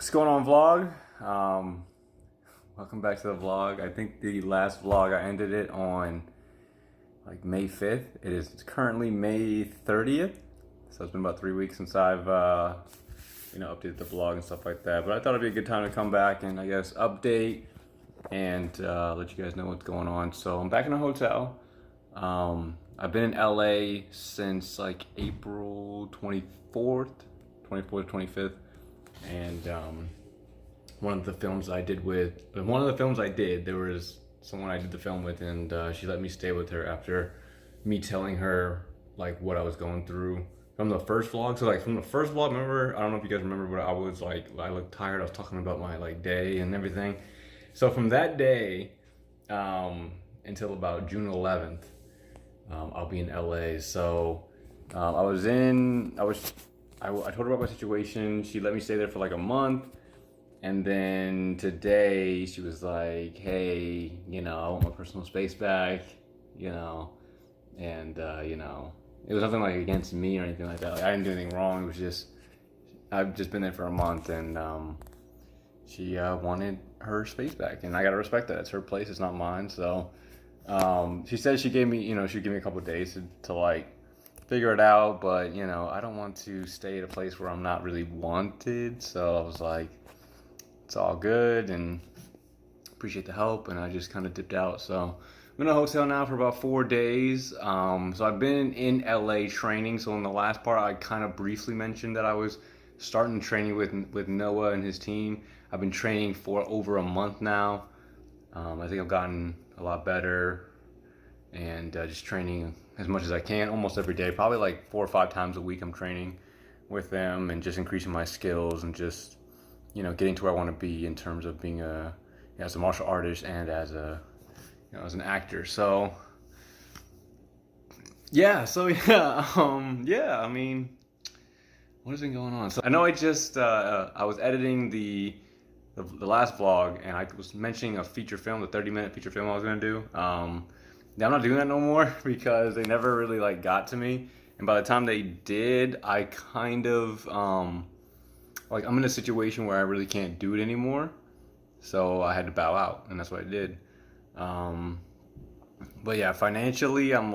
What's going on, vlog? Welcome back to the vlog. I think the last vlog I ended it on like May 5th. It is currently May 30th, so it's been about 3 weeks since I've updated the vlog and stuff like that. But I thought it'd be a good time to come back and I guess update and let you guys know what's going on. So I'm back in a hotel. I've been in LA since like April 24th, 25th. And one of the films I did, there was someone I did the film with, and she let me stay with her after me telling her like what I was going through from the first vlog. So like from the first vlog, remember, I don't know if you guys remember, but I was like, I looked tired. I was talking about my like day and everything. So from that day until about June 11th, I'll be in LA. So I told her about my situation. She let me stay there for like a month. And then today she was like, hey, I want my personal space back, and, it was nothing like against me or anything like that. Like, I didn't do anything wrong. It was just, I've just been there for a month, and she wanted her space back. And I gotta respect that. It's her place, it's not mine. So she said she'd give me a couple of days to like, figure it out, but I don't want to stay at a place where I'm not really wanted. So I was like, it's all good and appreciate the help, and I just kind of dipped out. So I'm in a hotel now for about 4 days. So I've been in LA training. So in the last part I kind of briefly mentioned that I was starting training with Noah and his team. I've been training for over a month now. I think I've gotten a lot better, and just training as much as I can, almost every day, probably like 4 or 5 times a week. I'm training with them and just increasing my skills and just, getting to where I want to be in terms of being as a martial artist and as an actor. So I mean, what has been going on? So I know I was editing the last vlog, and I was mentioning a feature film, the 30-minute feature film I was gonna do. I'm not doing that no more because they never really like got to me. And by the time they did, I kind of I'm in a situation where I really can't do it anymore. So I had to bow out, and that's what I did. But yeah, financially, I'm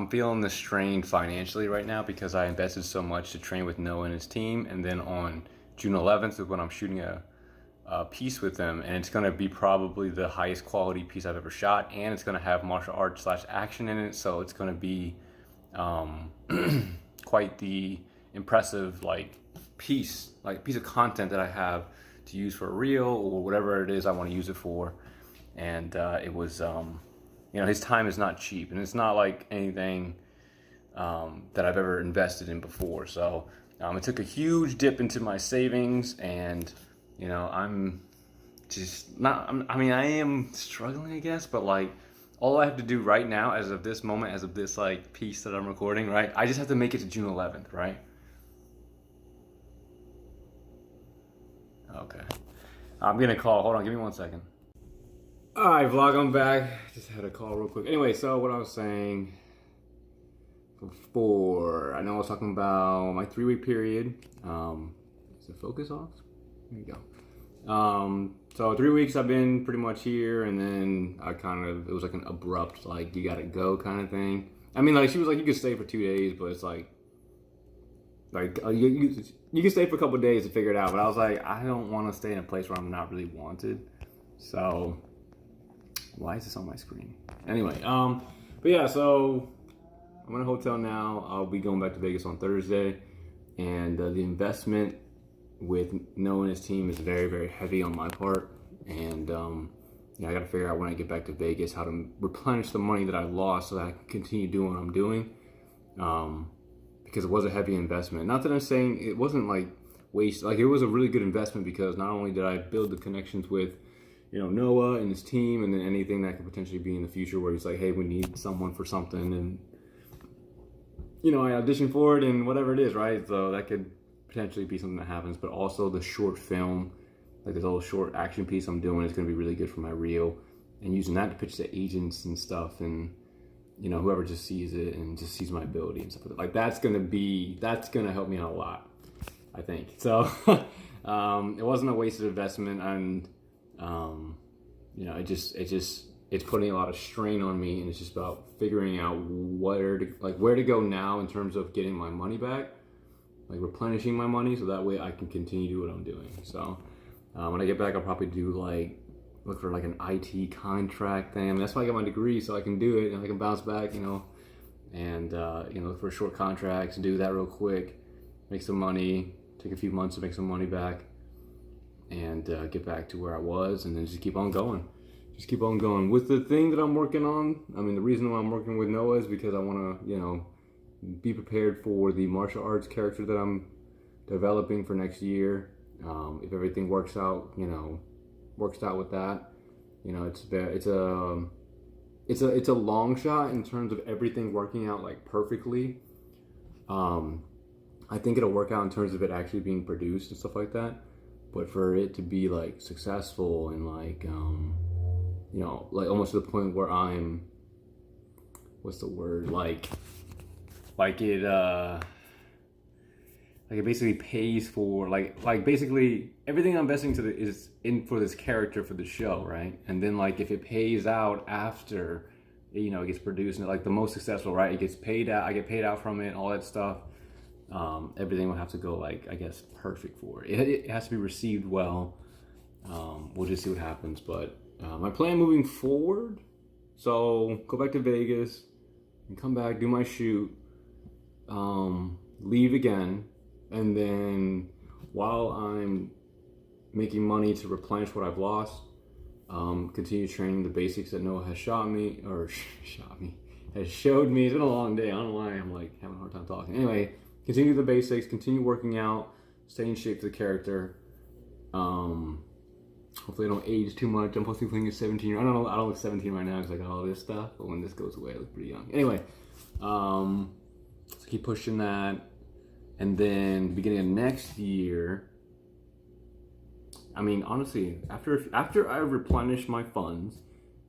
feeling the strain financially right now because I invested so much to train with Noah and his team. And then on June 11th is when I'm shooting a piece with them, and it's going to be probably the highest quality piece I've ever shot, and it's going to have martial arts / action in it, so it's going to be quite the impressive piece of content that I have to use for a reel or whatever it is I want to use it for. And it was his time is not cheap, and it's not like anything that I've ever invested in before. So it took a huge dip into my savings, and I'm just not, I am struggling, I guess, but all I have to do right now, as of this moment, as of this piece that I'm recording, right? I just have to make it to June 11th, right? Okay. I'm getting a call. Hold on, give me 1 second. All right, vlog, I'm back. Just had a call real quick. Anyway, so what I was saying before, I know I was talking about my 3-week period. Is the focus off? There you go. So 3 weeks I've been pretty much here, and then it was like an abrupt, you gotta go kind of thing. I mean, she was like, you could stay for 2 days, but it's you can stay for a couple of days to figure it out. But I was like, I don't want to stay in a place where I'm not really wanted. So why is this on my screen? Anyway, but yeah, so I'm in a hotel now. I'll be going back to Vegas on Thursday, and the investment with Noah and his team is very, very heavy on my part. And I got to figure out when I get back to Vegas how to replenish the money that I lost so that I can continue doing what I'm doing. Because it was a heavy investment. Not that I'm saying it wasn't waste. It was a really good investment because not only did I build the connections with, Noah and his team, and then anything that could potentially be in the future where he's like, hey, we need someone for something, and I audition for it and whatever it is, right? So that could potentially be something that happens. But also the short film, this little short action piece I'm doing, is going to be really good for my reel, and using that to pitch to agents and stuff, and whoever just sees it and just sees my ability and stuff like that. That's gonna help me out a lot. I think so. It wasn't a wasted investment, and it's putting a lot of strain on me, and it's just about figuring out where to go now in terms of getting my money back, like replenishing my money, so that way I can continue to do what I'm doing. So when I get back, I'll probably do look for an IT contract thing. I mean, that's why I got my degree, so I can do it and I can bounce back, and look for short contracts and do that real quick, make some money, take a few months to make some money back, and get back to where I was, and then just keep on going. Just keep on going. With the thing that I'm working on, I mean, the reason why I'm working with Noah is because I want to, be prepared for the martial arts character that I'm developing for next year. If everything works out with that, it's a long shot in terms of everything working out perfectly. I think it'll work out in terms of it actually being produced and stuff like that. But for it to be successful and almost to the point where I'm, what's the word? It basically pays for basically everything I'm investing is in for this character for the show, right? And then if it pays out after, it gets produced and the most successful, right? It gets paid out. I get paid out from it, all that stuff. Everything will have to go perfect for it. It has to be received well. We'll just see what happens. But my plan moving forward, so go back to Vegas and come back, do my shoot, leave again, and then while I'm making money to replenish what I've lost, continue training the basics that Noah has showed me. It's been a long day. I don't know why I'm having a hard time talking. Anyway, continue the basics, continue working out, stay in shape for the character. Hopefully I don't age too much. I'm supposed to be playing at 17. I don't look 17 right now because I got all this stuff, but when this goes away, I look pretty young. Anyway, so keep pushing that. And then beginning of next year, I mean, honestly, after I replenish my funds,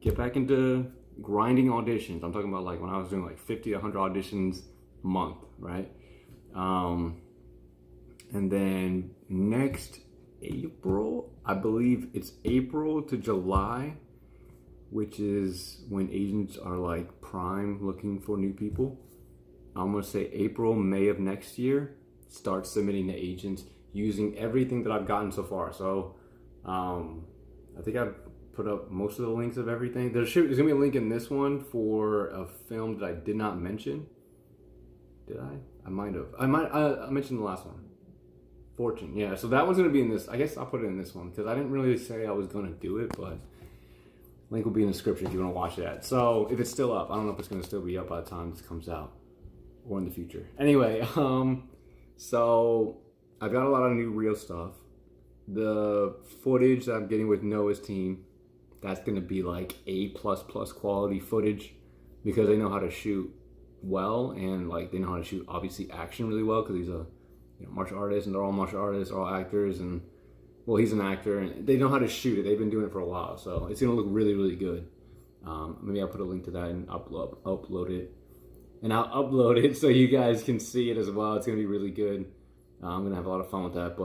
get back into grinding auditions. I'm talking about when I was doing 50 to 100 auditions a month, right? And then next April, I believe it's April to July, which is when agents are prime looking for new people. I'm gonna say April, May of next year, start submitting to agents using everything that I've gotten so far. So I think I've put up most of the links of everything. There's gonna be a link in this one for a film that I did not mention. Did I? I might have. I mentioned the last one. Fortune. Yeah, so that one's gonna be in this. I guess I'll put it in this one because I didn't really say I was gonna do it, but link will be in the description if you want to watch that. So if it's still up, I don't know if it's gonna still be up by the time this comes out or in the future. Anyway, so I've got a lot of new reel stuff. The footage that I'm getting with Noah's team, that's gonna be A++ quality footage because they know how to shoot well, and they know how to shoot obviously action really well because he's a martial artist, and they're all martial artists, they're all actors, and well, he's an actor, and they know how to shoot it. They've been doing it for a while, so it's gonna look really, really good. Maybe I'll put a link to that and upload it. And I'll upload it so you guys can see it as well. It's gonna be really good. I'm gonna have a lot of fun with that,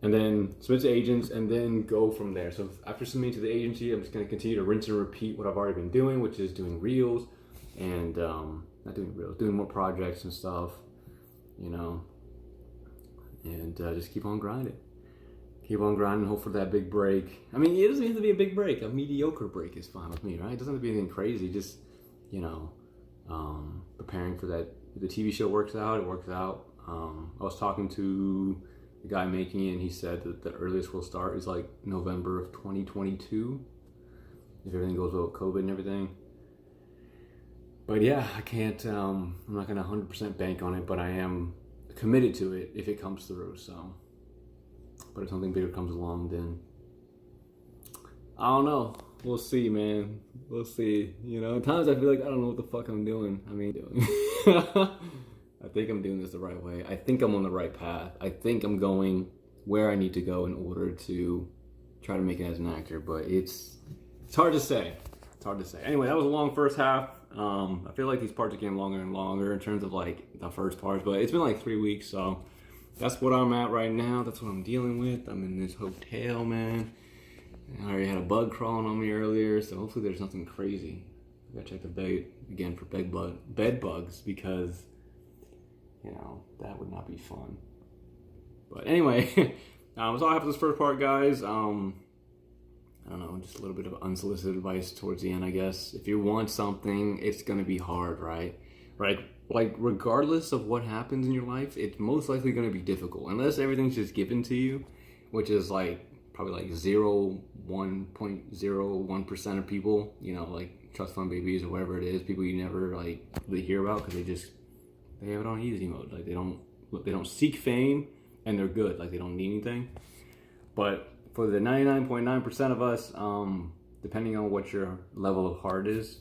and then submit to agents and then go from there. So after submitting to the agency, I'm just gonna continue to rinse and repeat what I've already been doing, which is doing reels and not doing reels, doing more projects and stuff, and just keep on grinding. Keep on grinding, hope for that big break. I mean, it doesn't have to be a big break. A mediocre break is fine with me, right? It doesn't have to be anything crazy. Just, preparing for that. If the TV show works out, it works out. I was talking to the guy making it, and he said that the earliest we'll start is November of 2022, if everything goes well with COVID and everything. But yeah, I can't, I'm not going to 100% bank on it, but I am committed to it if it comes through, so. But if something bigger comes along, then I don't know. We'll see, man. We'll see. At times I feel I don't know what the fuck I'm doing. I think I'm doing this the right way. I think I'm on the right path. I think I'm going where I need to go in order to try to make it as an actor, but it's hard to say. It's hard to say. Anyway, that was a long first half. I feel these parts are getting longer and longer in terms of the first parts, but it's been 3 weeks, so that's what I'm at right now. That's what I'm dealing with. I'm in this hotel, man. I already had a bug crawling on me earlier, so hopefully there's nothing crazy. I gotta check the bed again for bed bugs because, you know, that would not be fun. But anyway, that's all I have for this first part, guys. I don't know, just a little bit of unsolicited advice towards the end, I guess. If you want something, it's gonna be hard, right? Right? Like, regardless of what happens in your life, it's most likely gonna be difficult. Unless everything's just given to you, which is like, probably like 1.01% of people, you know, like trust fund babies or whatever it is, people you never like really hear about because they have it on easy mode. Like they don't seek fame and they're good. Like they don't need anything. But for the 99.9% of us, depending on what your level of heart is,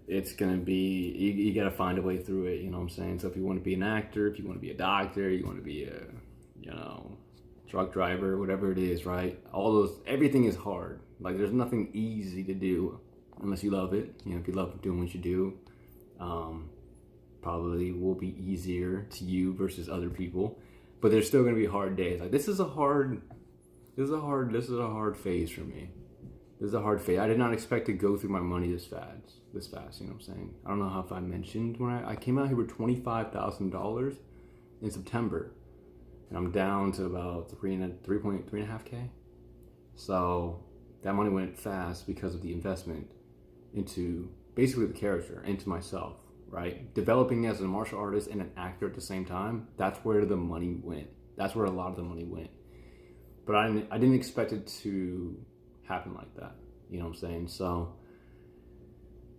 it's gonna be you gotta find a way through it. You know what I'm saying? So if you want to be an actor, if you want to be a doctor, you want to be a truck driver, whatever it is, right? Everything is hard. Like there's nothing easy to do unless you love it. You know, if you love doing what you do, probably will be easier to you versus other people. But there's still gonna be hard days. Like this is a hard phase for me. This is a hard phase. I did not expect to go through my money this fast. You know what I'm saying? I don't know if I mentioned when I came out here with $25,000 in September. And I'm down to about 3.5K. So that money went fast because of the investment into basically the character, into myself, right? Developing as a martial artist and an actor at the same time, that's where the money went. That's where a lot of the money went. But I didn't expect it to happen like that. You know what I'm saying? So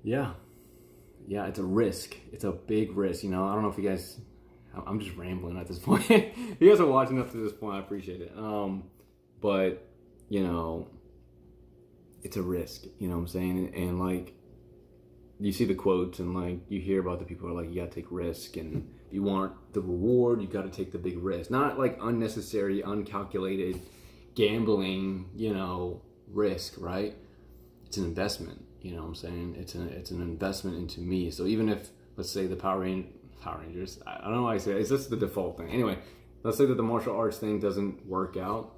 yeah, it's a risk. It's a big risk. You know, I don't know if you guys, I'm just rambling at this point. If you guys are watching up to this point, I appreciate it. But you know, it's a risk, you know what I'm saying? And like, you see the quotes and like, you hear about the people who are like, you gotta take risk and you want the reward, you gotta take the big risk. Not like unnecessary, uncalculated gambling, you know, risk, right? It's an investment, you know what I'm saying? It's an investment into me. So even if, let's say the Power Rangers, I don't know why I say it, it's just the default thing. Anyway, let's say that the martial arts thing doesn't work out.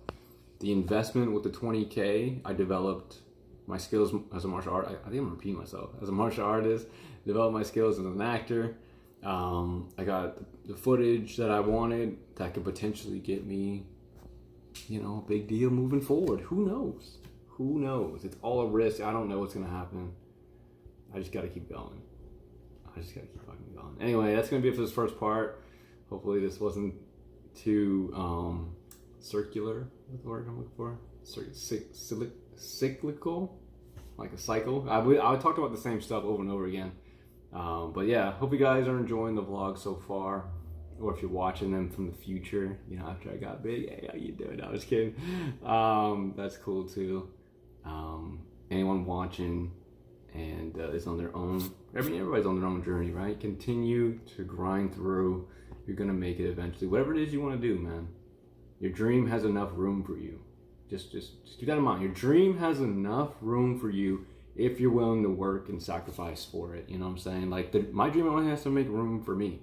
The investment with the 20K, I developed my skills as a martial artist. I think I'm repeating myself. As a martial artist, developed my skills as an actor. I got the footage that I wanted that could potentially get me, you know, a big deal moving forward. Who knows? Who knows? It's all a risk. I don't know what's going to happen. I just got to keep going. I just got to keep fucking going. Anyway, that's going to be it for this first part. Hopefully this wasn't too circular. What's the word I'm looking for? Cyclical, like a cycle. I talked about the same stuff over and over again. But yeah, hope you guys are enjoying the vlog so far. Or if you're watching them from the future, you know, after I got big, hey, how you doing? I was kidding. That's cool too. Anyone watching and is on their own, everybody's on their own journey, right? Continue to grind through. You're gonna make it eventually. Whatever it is you want to do, man. Your dream has enough room for you. Just keep that in mind. Your dream has enough room for you if you're willing to work and sacrifice for it. You know what I'm saying? Like my dream only has to make room for me.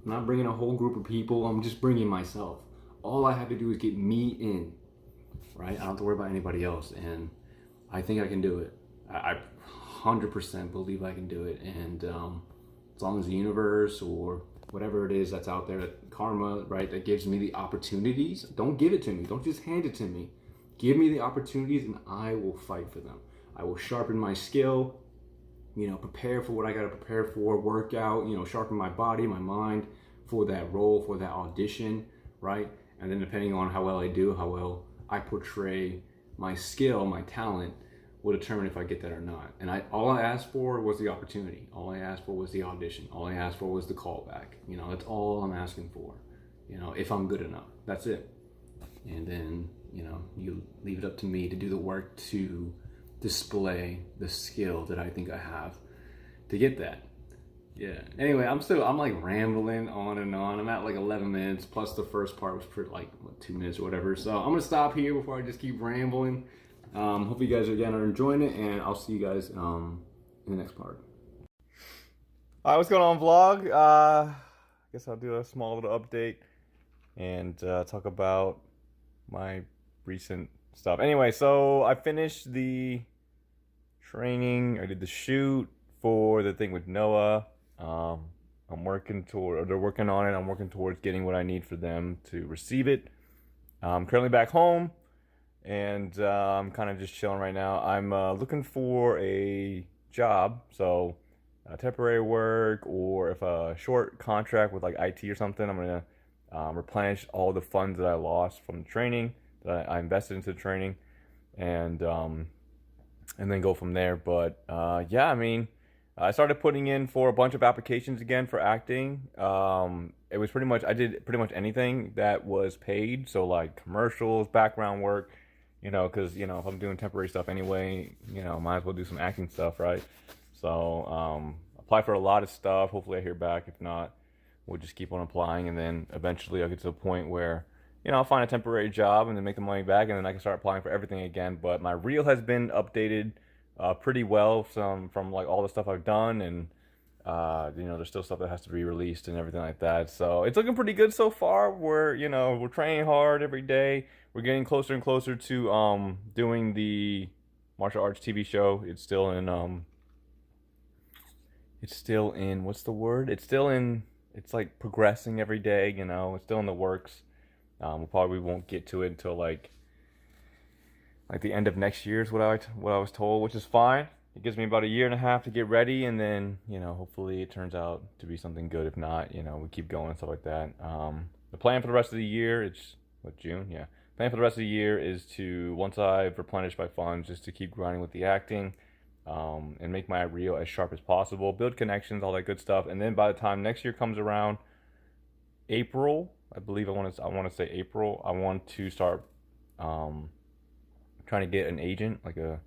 I'm not bringing a whole group of people. I'm just bringing myself. All I have to do is get me in, right? I don't have to worry about anybody else. And I think I can do it. I 100% believe I can do it. And as long as the universe or whatever it is that's out there, karma, right, that gives me the opportunities, don't give it to me. Don't just hand it to me. Give me the opportunities and I will fight for them. I will sharpen my skill, you know, prepare for what I got to prepare for, work out, you know, sharpen my body, my mind for that role, for that audition, right? And then depending on how well I do, how well I portray my skill, my talent, will determine if I get that or not. And all I asked for was the opportunity. All I asked for was the audition. All I asked for was the callback. You know, that's all I'm asking for. You know, if I'm good enough, that's it. And then, you know, you leave it up to me to do the work to display the skill that I think I have to get that. Yeah. Anyway, I'm like rambling on and on. I'm at like 11 minutes plus the first part was for like 2 minutes or whatever. So I'm gonna stop here before I just keep rambling. Hope you guys again are enjoying it, and I'll see you guys in the next part. All right, what's going on, vlog? I guess I'll do a small little update. and talk about my recent stuff. Anyway, so I finished the training. I did the shoot for the thing with Noah. I'm working toward, or they're working on it. I'm working towards getting what I need for them to receive it. I'm currently back home, and I'm kind of just chilling right now. I'm looking for a job, so temporary work, or if a short contract with like IT or something. I'm gonna replenish all the funds that I lost from the training that I invested into the training, and then go from there. But yeah, I mean, I started putting in for a bunch of applications again for acting. It was pretty much, I did pretty much anything that was paid. So like commercials, background work, because, if I'm doing temporary stuff anyway, might as well do some acting stuff, right? So apply for a lot of stuff. Hopefully I hear back. If not, we'll just keep on applying. And then eventually I'll get to a point where, I'll find a temporary job and then make the money back, and then I can start applying for everything again. But my reel has been updated pretty well from like all the stuff I've done, and there's still stuff that has to be released and everything like that. So it's looking pretty good so far. We're training hard every day. We're getting closer and closer to doing the martial arts TV show. It's still in what's the word? It's like progressing every day. It's still in the works. We probably won't get to it until like the end of next year is what I was told, which is fine. It gives me about a year and a half to get ready, and then hopefully it turns out to be something good. If not, we keep going and stuff like that. The plan for the rest of the year, it's June, yeah. Plan for the rest of the year is to, once I've replenished my funds, just to keep grinding with the acting, and make my reel as sharp as possible, build connections, all that good stuff, and then by the time next year comes around, April, I believe I want to say April, I want to start trying to get an agent, like a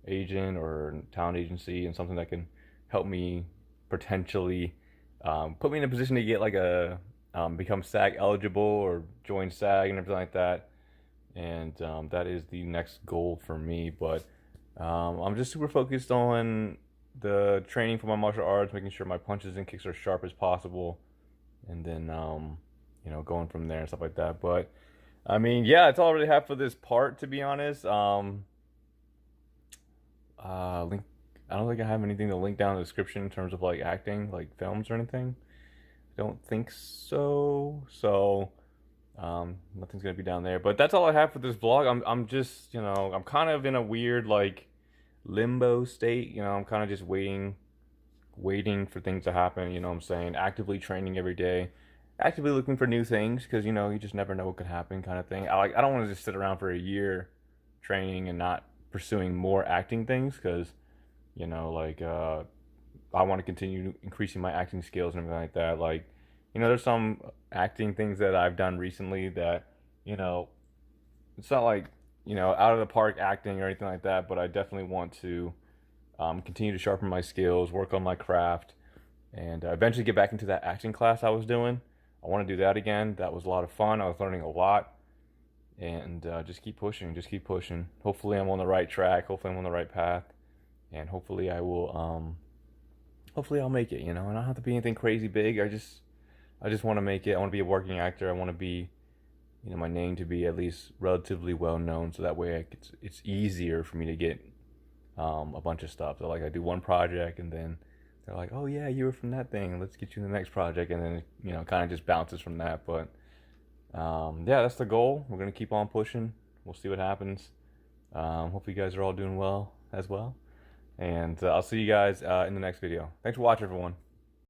agent or a talent agency, and something that can help me potentially put me in a position to get like become SAG eligible or join SAG and everything like that. And that is the next goal for me. But I'm just super focused on the training for my martial arts, making sure my punches and kicks are sharp as possible, and then going from there and stuff like that. But I mean, yeah, it's all I really have for this part, to be honest. Link. I don't think I have anything to link down in the description in terms of like acting, like films or anything. I don't think so. So, nothing's gonna be down there. But that's all I have for this vlog. I'm just, I'm kind of in a weird like limbo state. I'm kind of just waiting for things to happen. You know what I'm saying? Actively training every day, actively looking for new things, because you just never know what could happen, kind of thing. I don't want to just sit around for a year training and not pursuing more acting things, because I want to continue increasing my acting skills and everything like that. Like, there's some acting things that I've done recently that it's not like out of the park acting or anything like that, but I definitely want to continue to sharpen my skills, work on my craft, and eventually get back into that acting class I was doing. I want to do that again. That was a lot of fun. I was learning a lot, and just keep pushing. Hopefully I'm on the right track. Hopefully I'm on the right path, and hopefully I will. Hopefully I'll make it. And I don't have to be anything crazy big. I just want to make it. I want to be a working actor. I want to be, my name to be at least relatively well known, so that way it's easier for me to get a bunch of stuff. So like I do one project, and then they're like, oh yeah, you were from that thing, let's get you in the next project, and then kind of just bounces from that. But yeah, that's the goal. We're gonna keep on pushing. We'll see what happens. Hopefully you guys are all doing well as well, and I'll see you guys in the next video. Thanks for watching, everyone.